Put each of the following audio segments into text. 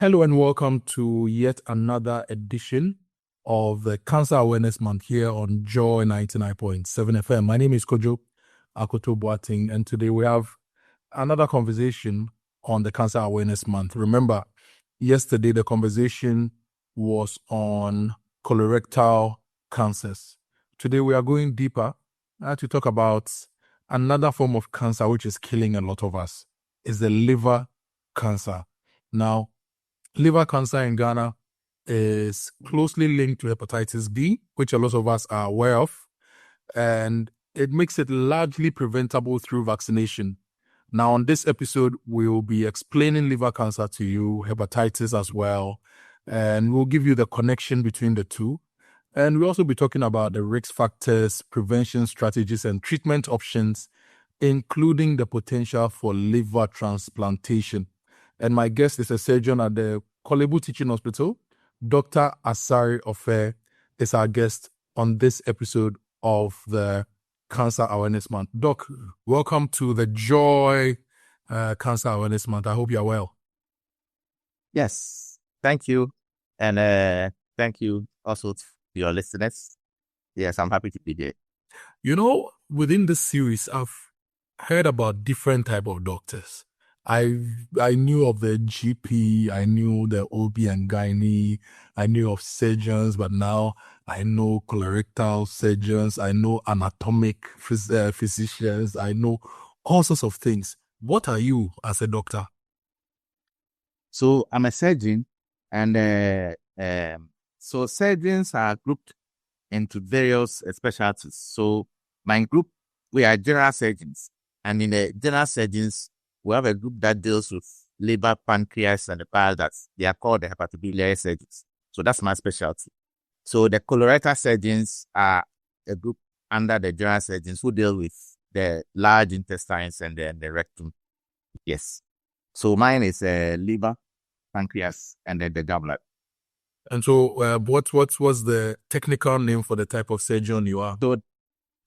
Hello and welcome to yet another edition of the Cancer Awareness Month here on Joy 99.7 FM. My name is Kojo Akoto Boateng, and today we have another conversation on the Cancer Awareness Month. Remember, yesterday the conversation was on colorectal cancers. Today we are going deeper to talk about another form of cancer which is killing a lot of us. Is the liver cancer. Now, liver cancer in Ghana is closely linked to hepatitis B, which a lot of us are aware of, and it makes it largely preventable through vaccination. Now, on this episode, we'll be explaining liver cancer to you, hepatitis as well, and we'll give you the connection between the two. And we'll also be talking about the risk factors, prevention strategies, and treatment options, including the potential for liver transplantation. And my guest is a surgeon at the Korle Bu Teaching Hospital. Dr. Asare Afari is our guest on this episode of the Cancer Awareness Month. Doc, welcome to the Joy Cancer Awareness Month. I hope you're well. Yes, thank you. And thank you also to your listeners. Yes, I'm happy to be here. You know, within this series, I've heard about different type of doctors. I knew of the GP, I knew the OB and gynae, I knew of surgeons, but now I know colorectal surgeons, I know anatomic physicians, I know all sorts of things. What are you as a doctor? So I'm a surgeon, and so surgeons are grouped into various specialties. So my group, we are general surgeons, and in the general surgeons, we have a group that deals with liver, pancreas, and the bile ducts. They are called the Hepatobiliary Surgeons. So that's my specialty. So the colorectal surgeons are a group under the general surgeons who deal with the large intestines and then the rectum. Yes. So mine is liver, pancreas, and then the gallbladder. And so what was the technical name for the type of surgeon you are?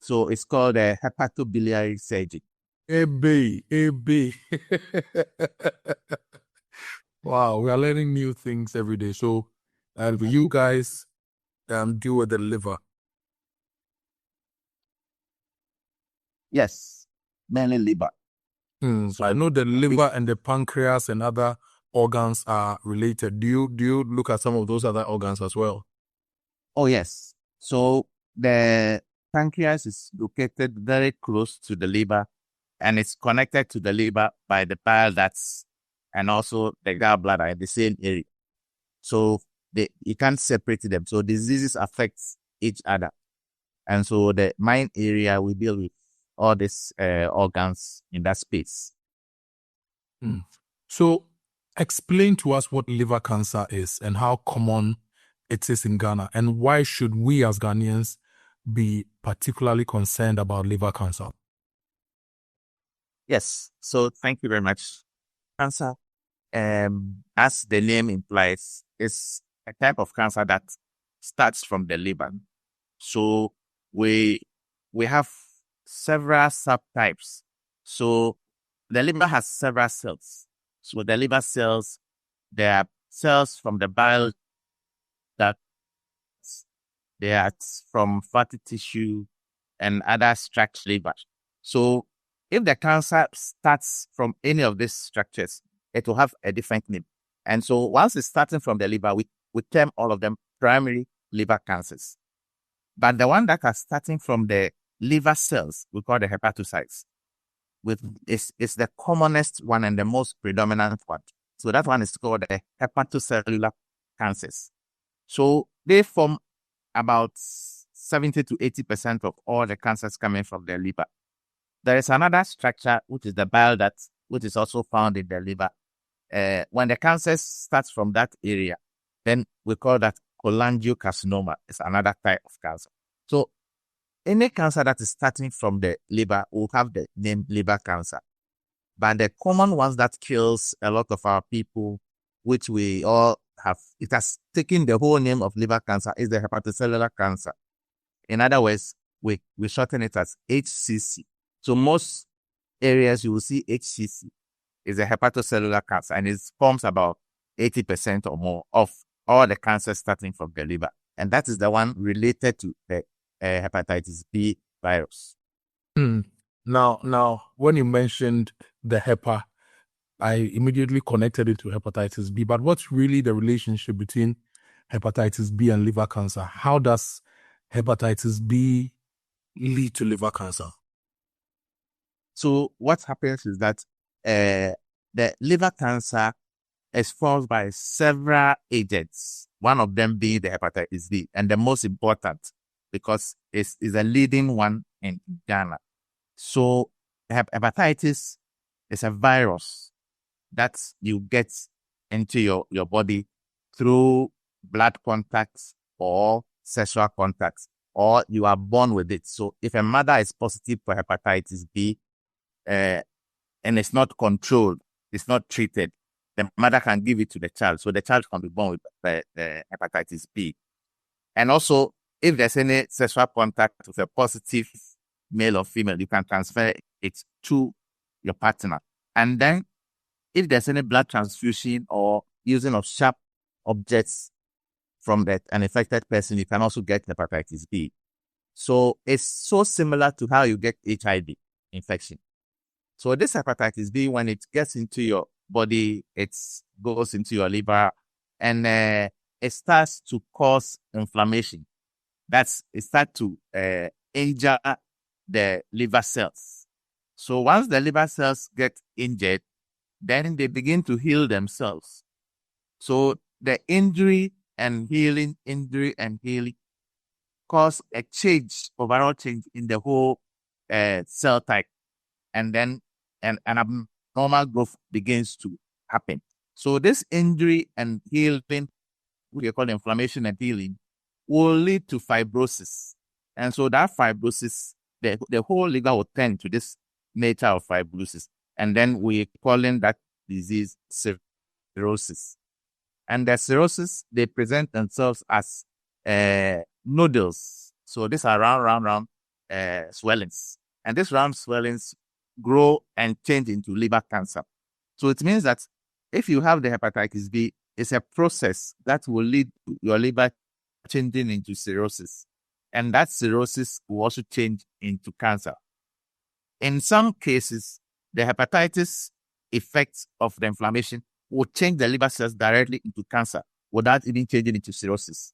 So it's called a hepatobiliary surgeon. AB. Wow, we are learning new things every day. So, you guys deal with the liver. Yes, mainly liver. So I know the liver and the pancreas and other organs are related. Do you look at some of those other organs as well? Oh, yes. So the pancreas is located very close to the liver, and it's connected to the liver by the bile ducts and also the gallbladder in the same area. So you can't separate them. So diseases affect each other. And so the main area we deal with all these organs in that space. So explain to us what liver cancer is and how common it is in Ghana, and why should we as Ghanaians be particularly concerned about liver cancer? Yes. So thank you very much. Cancer, as the name implies, is a type of cancer that starts from the liver. So we have several subtypes. So the liver has several cells. So the liver cells, there are cells from the bile duct, they are from fatty tissue and other structured liver. So if the cancer starts from any of these structures, it will have a different name. And so once it's starting from the liver, we term all of them primary liver cancers. But the one that are starting from the liver cells, we call the hepatocytes. It's the commonest one and the most predominant one. So that one is called the hepatocellular cancers. So they form about 70 to 80% of all the cancers coming from the liver. There is another structure, which is the bile duct, which is also found in the liver. When the cancer starts from that area, then we call that cholangiocarcinoma. It's another type of cancer. So any cancer that is starting from the liver will have the name liver cancer. But the common ones that kills a lot of our people, which we all have, it has taken the whole name of liver cancer, is the hepatocellular cancer. In other words, we shorten it as HCC. So most areas you will see HCC is a hepatocellular cancer, and it forms about 80% or more of all the cancers starting from the liver. And that is the one related to the hepatitis B virus. Now, when you mentioned the HEPA, I immediately connected it to hepatitis B. But what's really the relationship between hepatitis B and liver cancer? How does hepatitis B lead to liver cancer? So what happens is that the liver cancer is caused by several agents, one of them being the hepatitis B, and the most important because it's a leading one in Ghana. So hepatitis is a virus that you get into your body through blood contacts or sexual contacts, or you are born with it. So if a mother is positive for hepatitis B and it's not controlled, it's not treated, the mother can give it to the child. So the child can be born with hepatitis B. And also, if there's any sexual contact with a positive male or female, you can transfer it to your partner. And then if there's any blood transfusion or using of sharp objects from an infected person, you can also get hepatitis B. So it's so similar to how you get HIV infection. So this hepatitis B, when it gets into your body, it goes into your liver, and it starts to cause inflammation. It starts to injure the liver cells. So once the liver cells get injured, then they begin to heal themselves. So the injury and healing cause a overall change in the whole cell type. And then an abnormal growth begins to happen. So this injury and healing, we call inflammation and healing, will lead to fibrosis. And so that fibrosis, the whole liver will turn to this nature of fibrosis. And then we're calling that disease cirrhosis. And the cirrhosis, they present themselves as nodules. So these are round swellings. And these round swellings grow and change into liver cancer. So it means that if you have the hepatitis B, it's a process that will lead to your liver changing into cirrhosis. And that cirrhosis will also change into cancer. In some cases, the hepatitis effects of the inflammation will change the liver cells directly into cancer without even changing into cirrhosis.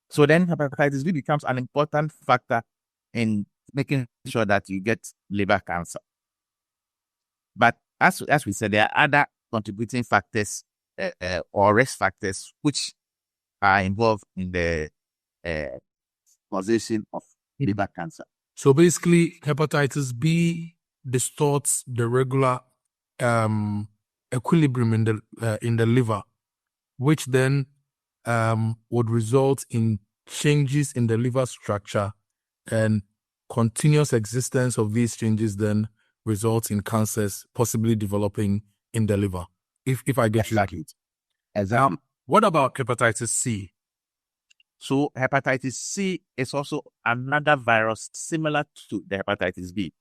So then hepatitis B becomes an important factor in making sure that you get liver cancer. But as we said, there are other contributing factors or risk factors which are involved in the causation of liver cancer. So basically, hepatitis B distorts the regular equilibrium in the liver, which then would result in changes in the liver structure, and continuous existence of these changes then results in cancers possibly developing in the liver. If I get Exactly. you right. Exactly. What about hepatitis C? So hepatitis C is also another virus similar to the hepatitis B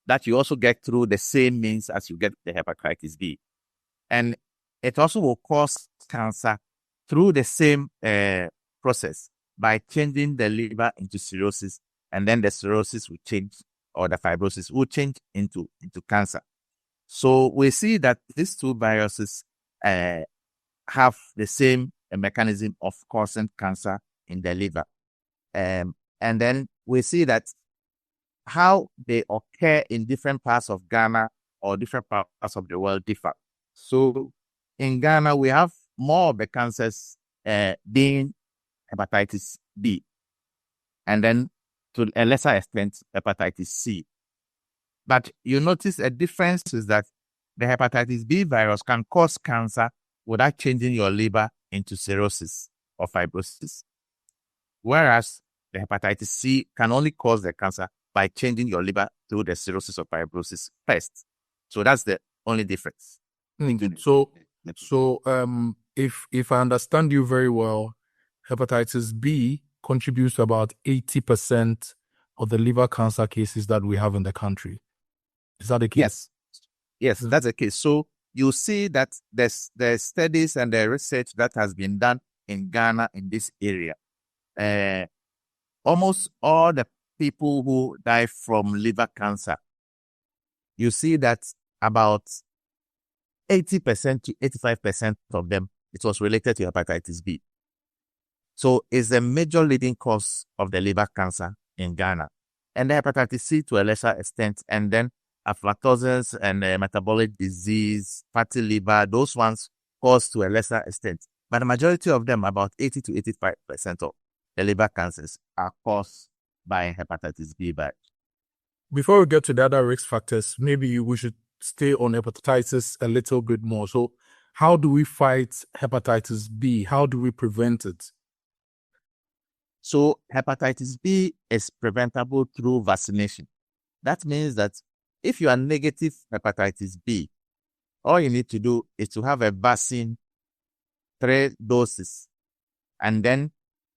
that you also get through the same means as you get the hepatitis B. And it also will cause cancer through the same process by changing the liver into cirrhosis, and then the cirrhosis will change, or the fibrosis will change into cancer. So we see that these two viruses have the same mechanism of causing cancer in the liver. And then we see that how they occur in different parts of Ghana or different parts of the world differ. So in Ghana, we have more of the cancers being hepatitis B, and then to a lesser extent, hepatitis C. But you notice a difference is that the hepatitis B virus can cause cancer without changing your liver into cirrhosis or fibrosis. Whereas the hepatitis C can only cause the cancer by changing your liver through the cirrhosis or fibrosis first. So that's the only difference. So if I understand you very well, hepatitis B contributes to about 80% of the liver cancer cases that we have in the country. Is that the case? Yes, that's the case. So you see that there's studies and the research that has been done in Ghana in this area. Almost all the people who die from liver cancer, you see that about 80% to 85% of them, it was related to hepatitis B. So it's a major leading cause of the liver cancer in Ghana. And the hepatitis C to a lesser extent, and then aflatoxins and metabolic disease, fatty liver, those ones cause to a lesser extent. But the majority of them, about 80 to 85% of the liver cancers are caused by hepatitis B virus. Before we get to the other risk factors, maybe we should stay on hepatitis a little bit more. So how do we fight hepatitis B? How do we prevent it? So hepatitis B is preventable through vaccination. That means that if you are negative hepatitis B, all you need to do is to have a vaccine, 3 doses, and then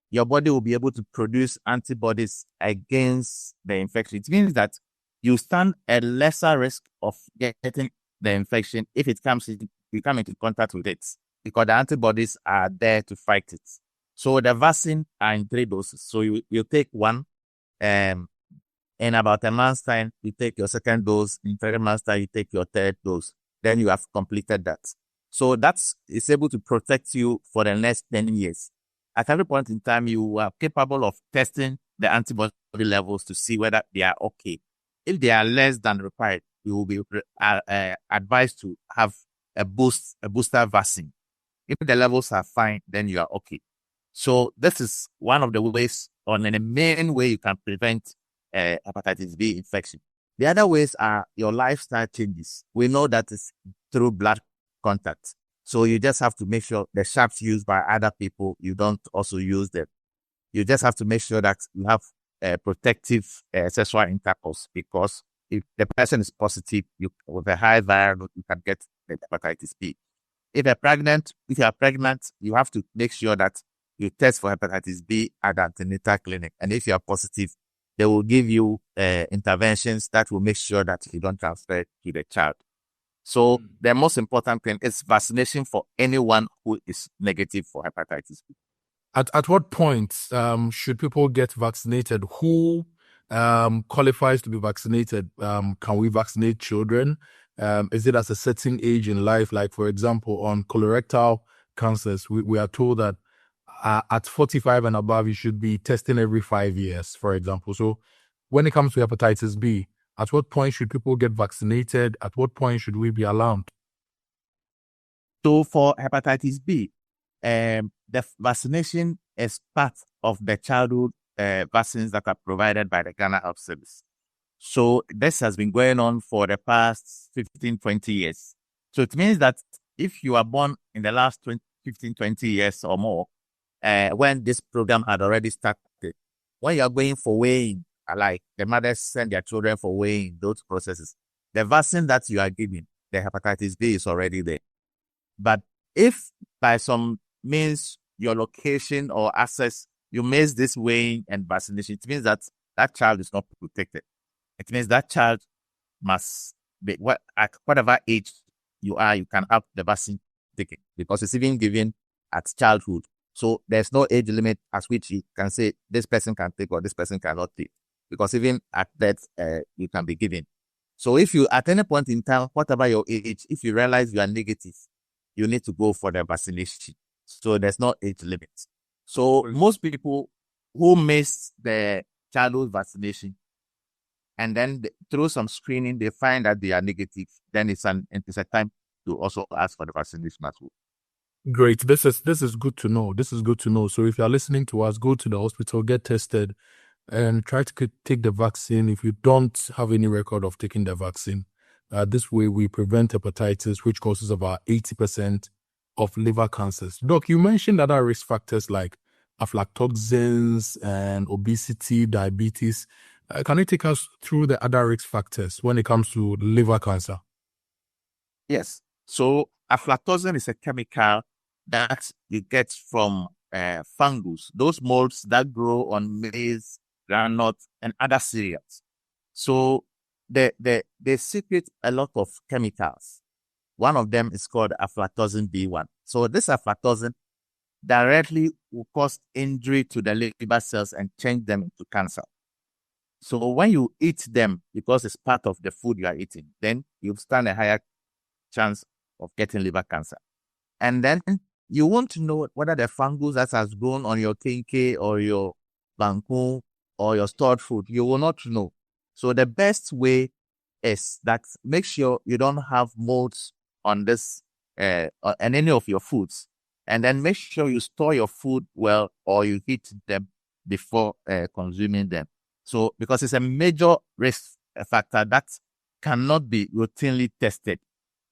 your body will be able to produce antibodies against the infection. It means that you stand a lesser risk of getting the infection if it comes in, you come into contact with it, because the antibodies are there to fight it. So the vaccine are in 3 doses. So you take one, in about a month's time, you take your second dose. In 3 months' time, you take your third dose. Then you have completed that. So it's able to protect you for the next 10 years. At every point in time, you are capable of testing the antibody levels to see whether they are okay. If they are less than required, you will be advised to have a booster vaccine. If the levels are fine, then you are okay. So this is one of the ways, or the main way you can prevent hepatitis B infection. The other ways are your lifestyle changes. We know that it's through blood contact. So you just have to make sure the sharps used by other people, you don't also use them. You just have to make sure that you have protective sexual intercourse, because if the person is positive, with a high viral, you can get the hepatitis B. If you are pregnant, you have to make sure that you test for hepatitis B at the antenatal clinic. And if you are positive, they will give you interventions that will make sure that you don't transfer to the child. So the most important thing is vaccination for anyone who is negative for hepatitis B. At what point should people get vaccinated? Who qualifies to be vaccinated? Can we vaccinate children? Is it at a certain age in life? Like, for example, on colorectal cancers, we are told that at 45 and above, you should be testing every 5 years, for example. So when it comes to hepatitis B, at what point should people get vaccinated? At what point should we be alarmed? So for hepatitis B, the vaccination is part of the childhood vaccines that are provided by the Ghana Health Service. So this has been going on for the past 15, 20 years. So it means that if you are born in the last 15, 20 years or more, when this program had already started, when you are going for weighing, like the mothers send their children for weighing, those processes, the vaccine that you are giving, the hepatitis B, is already there. But if by some means your location or access, you miss this weighing and vaccination, it means that that child is not protected. It means that child must be, at whatever age you are, you can have the vaccine taken, because it's even given at childhood. So there's no age limit at which you can say this person can take or this person cannot take, because even at that, you can be given. So if you, at any point in time, whatever your age, if you realize you are negative, you need to go for the vaccination. So there's no age limit. So most people who miss the childhood vaccination, and then through some screening, they find that they are negative, then it's a time to also ask for the vaccination as well. Great. This is good to know. This is good to know. So if you're listening to us, go to the hospital, get tested, and try to take the vaccine if you don't have any record of taking the vaccine. This way, we prevent hepatitis, which causes about 80% of liver cancers. Doc, you mentioned other risk factors like aflatoxins and obesity, diabetes. Can you take us through the other risk factors when it comes to liver cancer? Yes. So aflatoxin is a chemical that you get from fungus, those molds that grow on maize, groundnut, and other cereals. So they secrete a lot of chemicals. One of them is called aflatoxin B1. So this aflatoxin directly will cause injury to the liver cells and change them into cancer. So when you eat them, because it's part of the food you are eating, then you stand a higher chance of getting liver cancer. And then you won't know whether the fungus that has grown on your kinke or your banku or your stored food. You will not know. So the best way is that make sure you don't have molds on this and any of your foods. And then make sure you store your food well or you heat them before consuming them. So because it's a major risk factor that cannot be routinely tested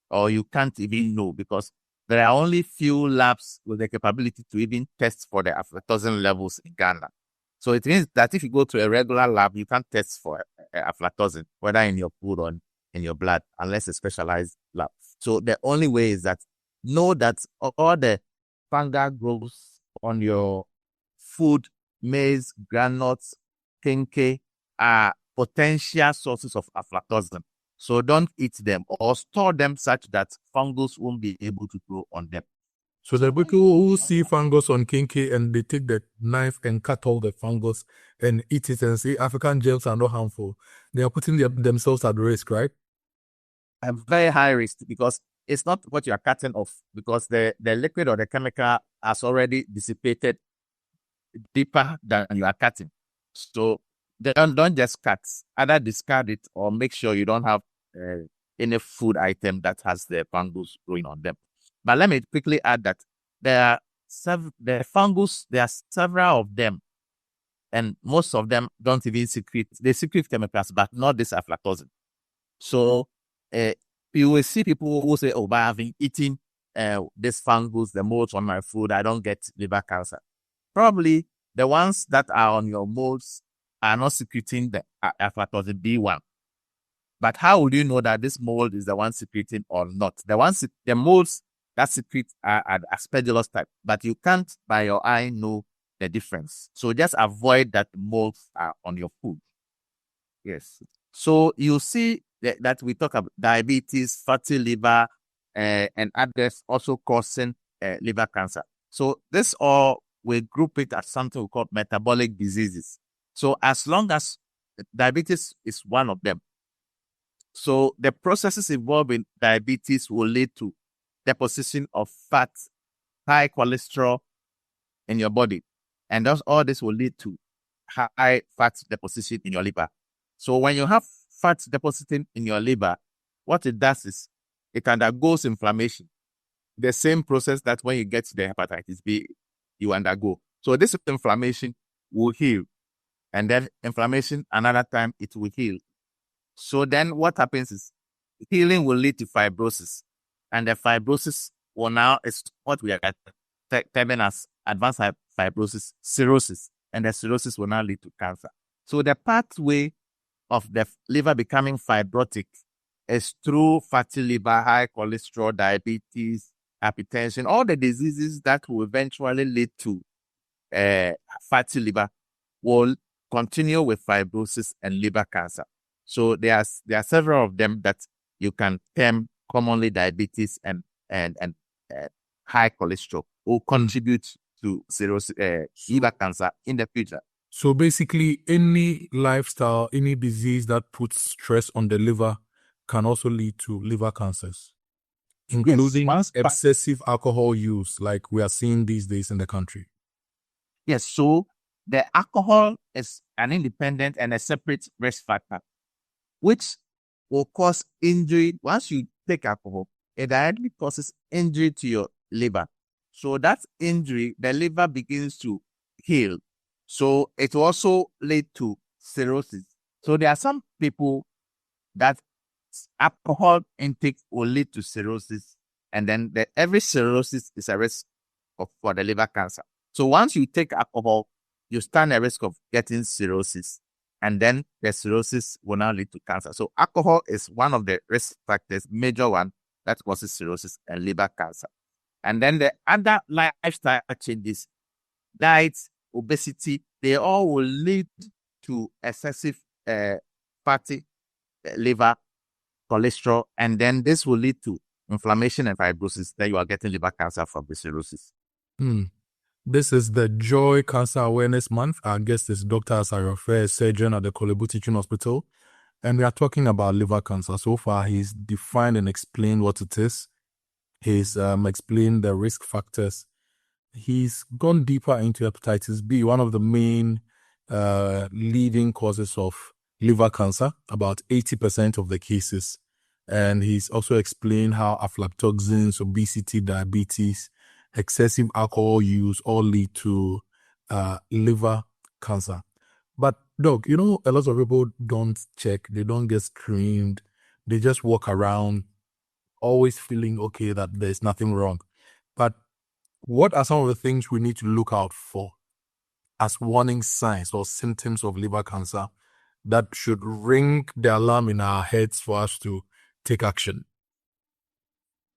or you can't even know because there are only few labs with the capability to even test for the aflatoxin levels in Ghana. So it means that if you go to a regular lab, you can't test for aflatoxin, whether in your food or in your blood, unless a specialized lab. So the only way is that know that all the fungal growths on your food, maize, granules, kinke are potential sources of aflatoxin. So don't eat them or store them such that fungus won't be able to grow on them. So the people who see fungus on kinky and they take the knife and cut all the fungus and eat it and say African gels are not harmful, they are putting themselves at risk, right? A very high risk because it's not what you are cutting off because the liquid or the chemical has already dissipated deeper than you are cutting. So don't just cut, either discard it or make sure you don't have any food item that has the fungus growing on them. But let me quickly add that there are fungus, there are several of them, and most of them don't even secrete. They secrete chemicals, but not this aflatoxin. So you will see people who say, "Oh, by having eaten this fungus, the molds on my food, I don't get liver cancer." Probably the ones that are on your molds are not secreting the aflatoxin B1. But how would you know that this mold is the one secreting or not? The molds that secrete are aspergillus type, but you can't by your eye know the difference. So just avoid that molds are on your food. Yes. So you see that we talk about diabetes, fatty liver, and others also causing liver cancer. So this all we group it as something we call metabolic diseases. So as long as diabetes is one of them, so the processes involved in diabetes will lead to deposition of fat, high cholesterol in your body. And all this will lead to high fat deposition in your liver. So when you have fat depositing in your liver, what it does is it undergoes inflammation. The same process that when you get the hepatitis B, you undergo. So this inflammation will heal. And then inflammation, another time, it will heal. So then what happens is healing will lead to fibrosis. And the fibrosis will now is what we are terming as advanced fibrosis, cirrhosis. And the cirrhosis will now lead to cancer. So the pathway of the liver becoming fibrotic is through fatty liver, high cholesterol, diabetes, hypertension, all the diseases that will eventually lead to fatty liver will continue with fibrosis and liver cancer. So there are several of them that you can term commonly diabetes and high cholesterol will contribute to cirrhosis, liver cancer in the future. So basically, any lifestyle, any disease that puts stress on the liver can also lead to liver cancers, including excessive alcohol use, like we are seeing these days in the country. Yes, so the alcohol is an independent and a separate risk factor, which will cause injury. Once you take alcohol, it directly causes injury to your liver. So that injury, the liver begins to heal. So it will also lead to cirrhosis. So there are some people that alcohol intake will lead to cirrhosis, and then every cirrhosis is a risk for the liver cancer. So once you take alcohol, you stand a risk of getting cirrhosis, and then the cirrhosis will now lead to cancer. So alcohol is one of the risk factors, major one, that causes cirrhosis and liver cancer. And then the other lifestyle changes, diet, obesity, they all will lead to excessive fatty liver, cholesterol, and then this will lead to inflammation and fibrosis, then you are getting liver cancer from the cirrhosis. This is the Joy Cancer Awareness Month. Our guest is Dr. Asare Afari, surgeon at the Korle Bu Teaching Hospital. And we are talking about liver cancer. So far, he's defined and explained what it is. He's explained the risk factors. He's gone deeper into hepatitis B, one of the main leading causes of liver cancer, about 80% of the cases. And he's also explained how aflatoxins, obesity, diabetes, excessive alcohol use all lead to liver cancer. But Doc, a lot of people don't check, they don't get screened, they just walk around always feeling okay that there's nothing wrong. But what are some of the things we need to look out for as warning signs or symptoms of liver cancer that should ring the alarm in our heads for us to take action?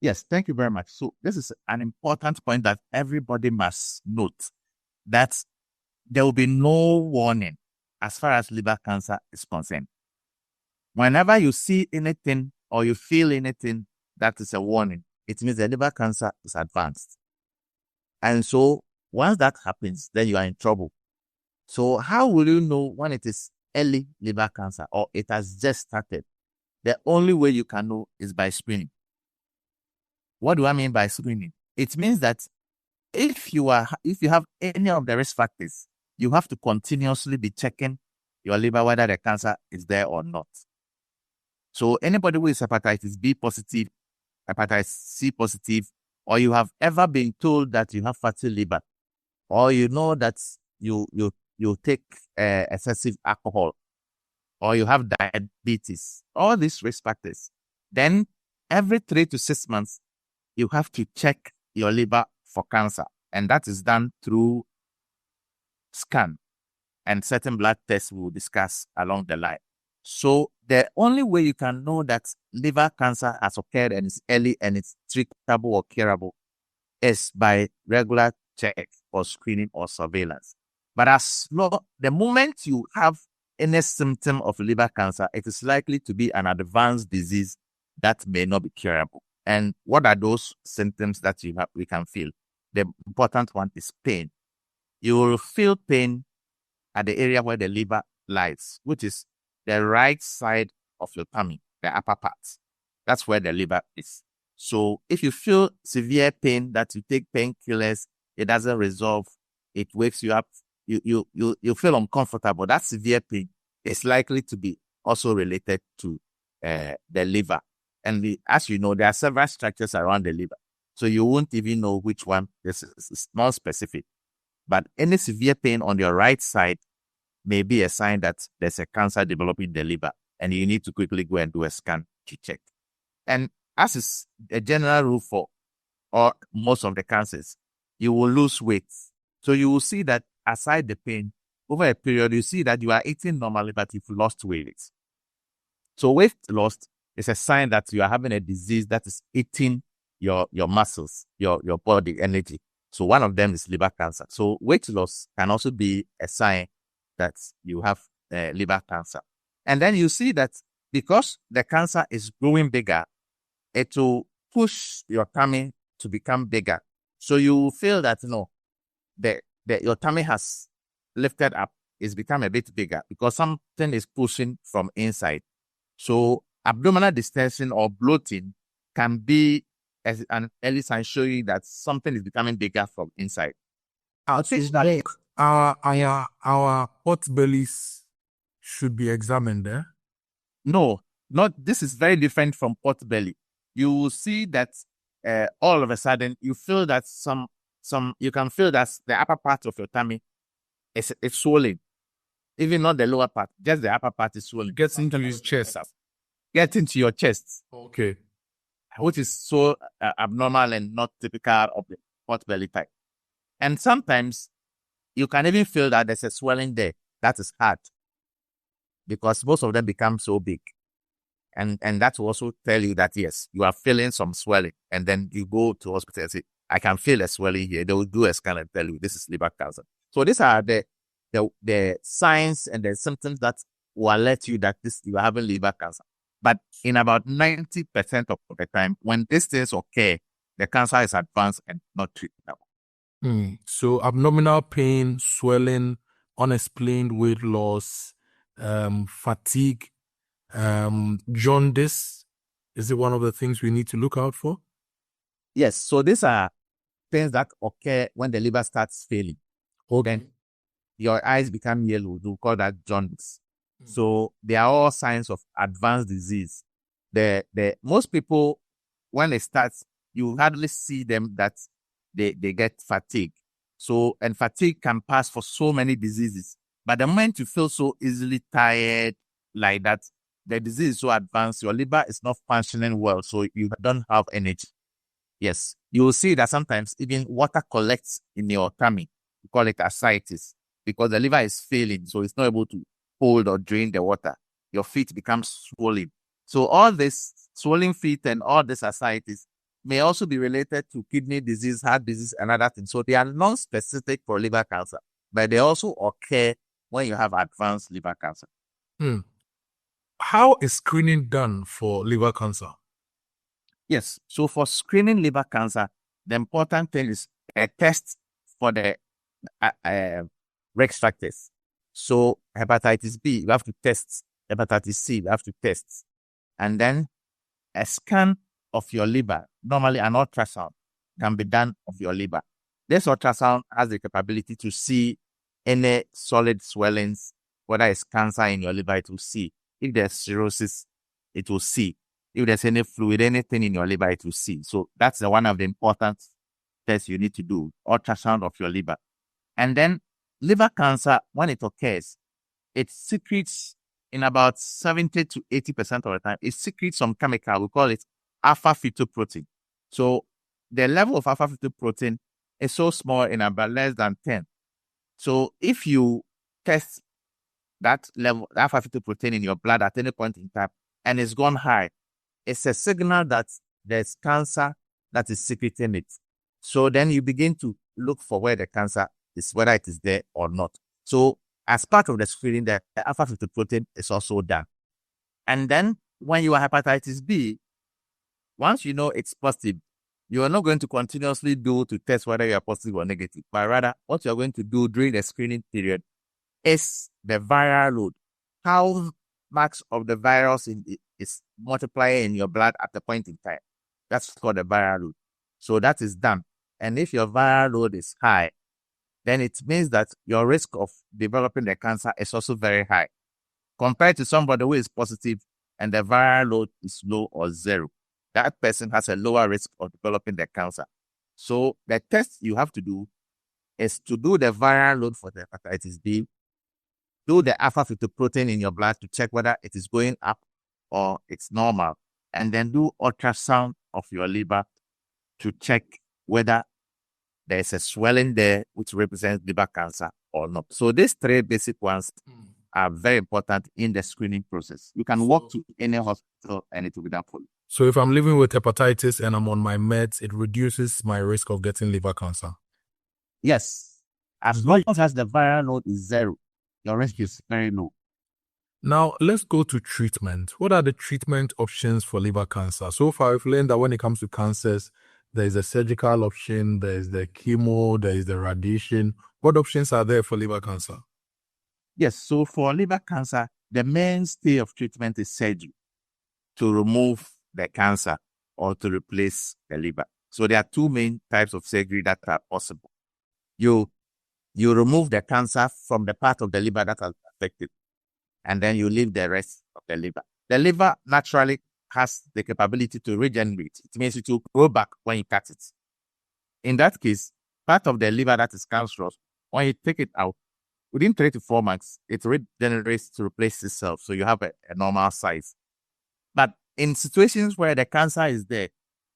Yes, thank you very much. So this is an important point that everybody must note, that there will be no warning as far as liver cancer is concerned. Whenever you see anything or you feel anything that is a warning, it means the liver cancer is advanced. And so once that happens, then you are in trouble. So how will you know when it is early liver cancer or it has just started? The only way you can know is by screening. What do I mean by screening? It means that if you have any of the risk factors, you have to continuously be checking your liver whether the cancer is there or not. So anybody who is hepatitis B positive, hepatitis C positive, or you have ever been told that you have fatty liver, or you know that you take excessive alcohol, or you have diabetes, all these risk factors, then every 3 to 6 months, you have to check your liver for cancer. And that is done through scan and certain blood tests we'll discuss along the line. So the only way you can know that liver cancer has occurred and is early and it's treatable or curable is by regular check or screening or surveillance. But the moment you have any symptom of liver cancer, it is likely to be an advanced disease that may not be curable. And what are those symptoms that we can feel? The important one is pain. You will feel pain at the area where the liver lies, which is the right side of your tummy, the upper part. That's where the liver is. So if you feel severe pain that you take painkillers, it doesn't resolve, it wakes you up, you feel uncomfortable, that severe pain is likely to be also related to the liver. And as you know, there are several structures around the liver. So you won't even know which one. This is not specific. But any severe pain on your right side may be a sign that there's a cancer developing in the liver, and you need to quickly go and do a scan to check. And as is a general rule for most of the cancers, you will lose weight. So you will see that aside the pain, over a period, you see that you are eating normally, but you've lost weight. So weight loss is a sign that you are having a disease that is eating your muscles, your body energy. So one of them is liver cancer. So weight loss can also be a sign that you have liver cancer. And then you see that because the cancer is growing bigger, it will push your tummy to become bigger. So you feel that your tummy has lifted up, it's become a bit bigger because something is pushing from inside. So abdominal distension or bloating can be as an early sign showing that something is becoming bigger from inside. Our pot bellies should be examined there? No, not. This is very different from pot belly. You will see that all of a sudden you feel that you can feel that the upper part of your tummy is swollen. Even not the lower part, just the upper part is swollen. Gets into his chest. Get into your chest. Okay. Which is so abnormal and not typical of the pot belly type. And sometimes you can even feel that there's a swelling there. That is hard because most of them become so big. And that will also tell you that, yes, you are feeling some swelling. And then you go to hospital and say, I can feel a swelling here. They will do a scan and tell you this is liver cancer. So these are the signs and the symptoms that will alert you that you are having liver cancer. But in about 90% of the time, when these things occur, the cancer is advanced and not treatable. So abdominal pain, swelling, unexplained weight loss, fatigue, jaundice. Is it one of the things we need to look out for? Yes. So these are things that occur when the liver starts failing. Then your eyes become yellow. We call that jaundice. So they are all signs of advanced disease. The most people, when they start, you hardly see them that they get fatigue. So, and fatigue can pass for so many diseases. But the moment you feel so easily tired like that, the disease is so advanced, your liver is not functioning well, so you don't have energy. Yes, you will see that sometimes even water collects in your tummy. We call it ascites because the liver is failing, so it's not able to hold or drain the water. Your feet become swollen. So all this swollen feet and all this ascites may also be related to kidney disease, heart disease, and other things. So they are non-specific for liver cancer, but they also occur when you have advanced liver cancer. How is screening done for liver cancer? Yes. So for screening liver cancer, the important thing is a test for the risk factors. So hepatitis B, you have to test. Hepatitis C, you have to test. And then a scan of your liver, normally an ultrasound, can be done of your liver. This ultrasound has the capability to see any solid swellings, whether it's cancer in your liver, it will see. If there's cirrhosis, it will see. If there's any fluid, anything in your liver, it will see. So that's one of the important tests you need to do, ultrasound of your liver. And then liver cancer, when it occurs, it secretes in about 70 to 80% of the time, it secretes some chemical. We call it alpha-fetoprotein. So the level of alpha-fetoprotein is so small in about less than 10. So if you test that level, alpha-fetoprotein in your blood at any point in time, and it's gone high, it's a signal that there's cancer that is secreting it. So then you begin to look for where the cancer is, whether it is there or not. So as part of the screening, the alpha-fetoprotein is also done. And then when you are hepatitis B, once you know it's positive, you are not going to continuously do to test whether you are positive or negative, but rather what you are going to do during the screening period is the viral load. How much of the virus is multiplying in your blood at the point in time. That's called the viral load. So that is done. And if your viral load is high, then it means that your risk of developing the cancer is also very high compared to somebody who is positive and the viral load is low or zero. That person has a lower risk of developing the cancer. So the test you have to do is to do the viral load for the hepatitis B, do the alpha-fetoprotein in your blood to check whether it is going up or it's normal, and then do ultrasound of your liver to check whether there's a swelling there which represents liver cancer or not. So these three basic ones are very important in the screening process. You can walk to any hospital and it will be done for you. So if I'm living with hepatitis and I'm on my meds, it reduces my risk of getting liver cancer? Yes. As long as the viral load is zero, your risk is very low. Now, let's go to treatment. What are the treatment options for liver cancer? So far, we've learned that when it comes to cancers, there is a surgical option, there is the chemo, there is the radiation. What options are there for liver cancer? Yes, so for liver cancer, the mainstay of treatment is surgery to remove the cancer or to replace the liver. So there are two main types of surgery that are possible. You remove the cancer from the part of the liver that has been affected, and then you leave the rest of the liver. The liver naturally has the capability to regenerate. It means it will grow back when you cut it. In that case, part of the liver that is cancerous, when you take it out, within 3 to 4 months, it regenerates to replace itself. So you have a normal size. But in situations where the cancer is there,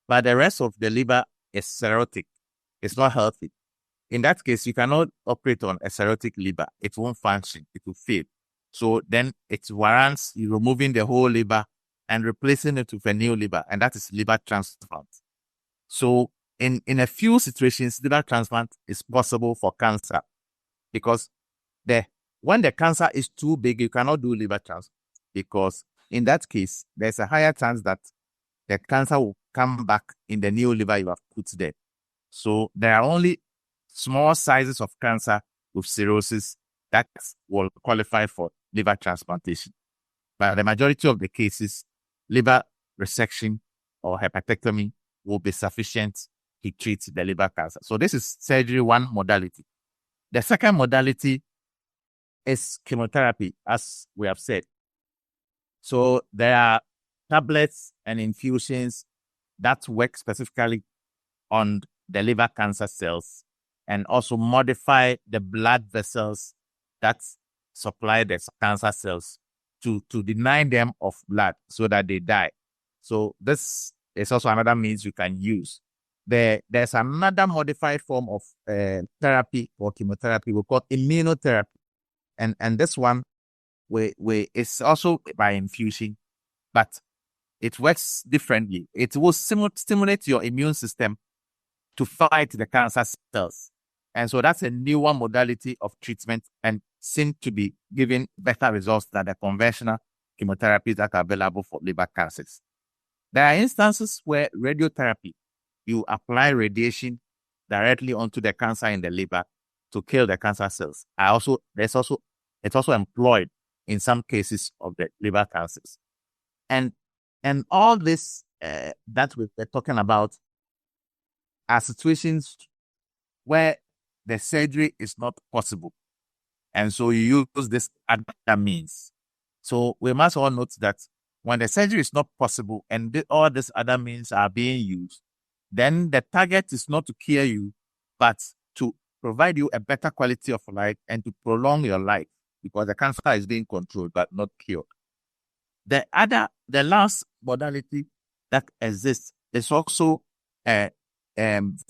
but the rest of the liver is cirrhotic, it's not healthy. In that case, you cannot operate on a cirrhotic liver. It won't function. It will fail. So then it warrants you removing the whole liver and replacing it with a new liver, and that is liver transplant. So in a few situations, liver transplant is possible for cancer because when the cancer is too big, you cannot do liver transplant because in that case, there's a higher chance that the cancer will come back in the new liver you have put there. So there are only small sizes of cancer with cirrhosis that will qualify for liver transplantation. But the majority of the cases, liver resection or hepatectomy will be sufficient to treat the liver cancer. So this is surgery one modality. The second modality is chemotherapy, as we have said. So there are tablets and infusions that work specifically on the liver cancer cells and also modify the blood vessels that supply the cancer cells to deny them of blood so that they die. So this is also another means you can use. There's another modified form of therapy or chemotherapy we call immunotherapy. And this one it's also by infusion, but it works differently. It will stimulate your immune system to fight the cancer cells. And so that's a newer modality of treatment and seems to be giving better results than the conventional chemotherapies that are available for liver cancers. There are instances where radiotherapy, you apply radiation directly onto the cancer in the liver to kill the cancer cells. It's also employed in some cases of the liver cancers. And all this that we're talking about are situations where the surgery is not possible. And so you use this other means. So we must all note that when the surgery is not possible and all these other means are being used, then the target is not to cure you, but to provide you a better quality of life and to prolong your life, because the cancer is being controlled but not cured. The last modality that exists is also a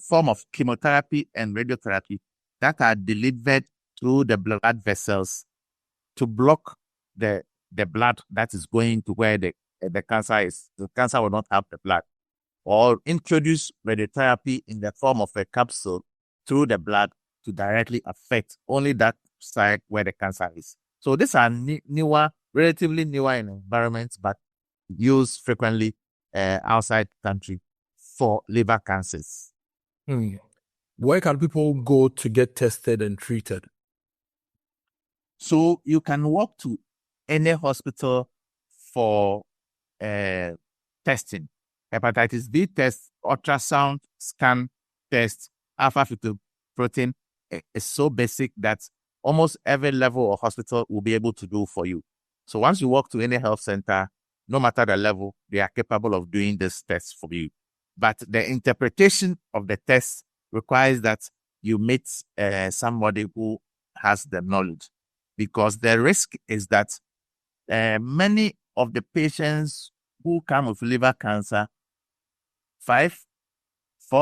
form of chemotherapy and radiotherapy that are delivered through the blood vessels to block the blood that is going to where the cancer is. The cancer will not have the blood. Or introduce radiotherapy in the form of a capsule through the blood to directly affect only that side where the cancer is. So these are relatively newer in environments, but used frequently outside the country for liver cancers. Where can people go to get tested and treated? So you can walk to any hospital for testing. Hepatitis B test, ultrasound, scan test, alpha-fetoprotein is so basic that almost every level or hospital will be able to do for you. So once you walk to any health center, no matter the level, they are capable of doing this test for you. But the interpretation of the test requires that you meet somebody who has the knowledge, because the risk is that many of the patients who come with liver cancer 4,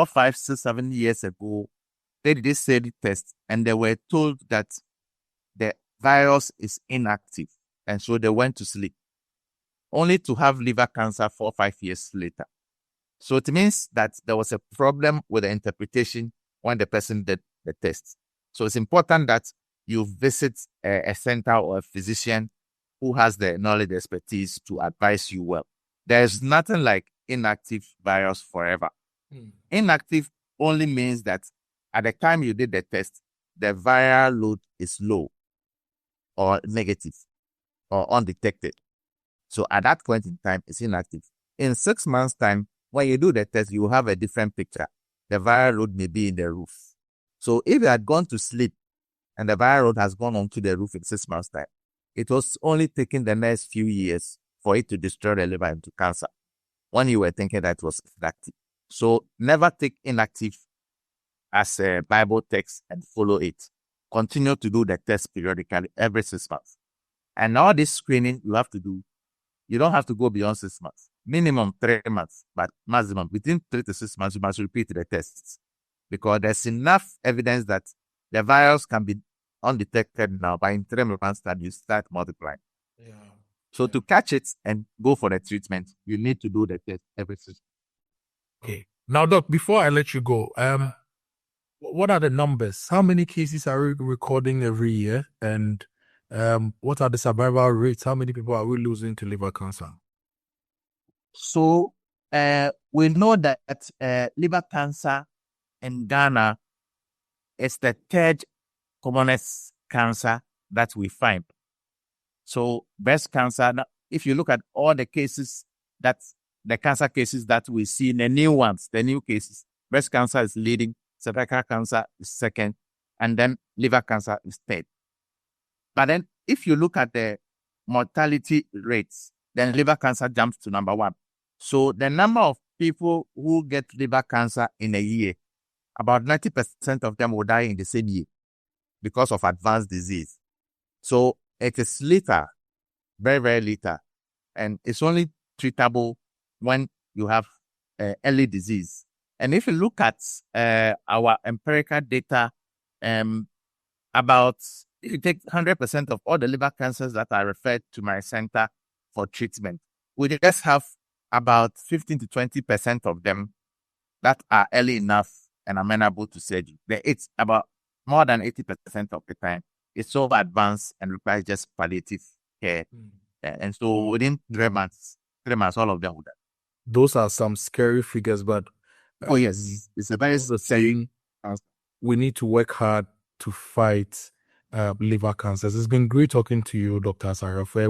5, 6, 7 years ago, they did this test and they were told that the virus is inactive. And so they went to sleep, only to have liver cancer 4 or 5 years later. So it means that there was a problem with the interpretation when the person did the test. So it's important that you visit a center or a physician who has the knowledge, expertise to advise you well. There's nothing like inactive virus forever. Inactive only means that at the time you did the test, the viral load is low or negative or undetected. So at that point in time, it's inactive. In 6 months' time, when you do the test, you will have a different picture. The viral load may be in the roof. So if you had gone to sleep and the viral load has gone onto the roof in 6 months' time, it was only taking the next few years for it to destroy the liver into cancer when you were thinking that it was inactive. So never take inactive as a Bible text and follow it. Continue to do the test periodically every 6 months. And all this screening you have to do, you don't have to go beyond 6 months. Minimum 3 months, but maximum within 3 to 6 months, you must repeat the tests, because there's enough evidence that the virus can be undetected now, but in 3 months that you start multiplying. So to catch it and go for the treatment, you need to do the test every 6 months. Okay. Now, Doc, before I let you go, what are the numbers? How many cases are we recording every year? And What are the survival rates? How many people are we losing to liver cancer? So we know that liver cancer in Ghana is the third commonest cancer that we find. So breast cancer, if you look at all the cases, that's the cancer cases that we see, the new ones, the new cases, breast cancer is leading, cervical cancer is second, and then liver cancer is third. But then if you look at the mortality rates, then liver cancer jumps to number one. So the number of people who get liver cancer in a year, about 90% of them will die in the same year because of advanced disease. So it is lethal, very, very lethal. And it's only treatable when you have early disease. And if you look at our empirical data, if you take 100% of all the liver cancers that are referred to my center for treatment, we just have about 15 to 20% of them that are early enough and amenable to surgery. It's about more than 80% of the time. It's so advanced and requires just palliative care. And so within 3 months, all of them would die. Those are some scary figures, but oh yes, it's a very scary. We need to work hard to fight liver cancers. It's been great talking to you, Dr. Asare Afari.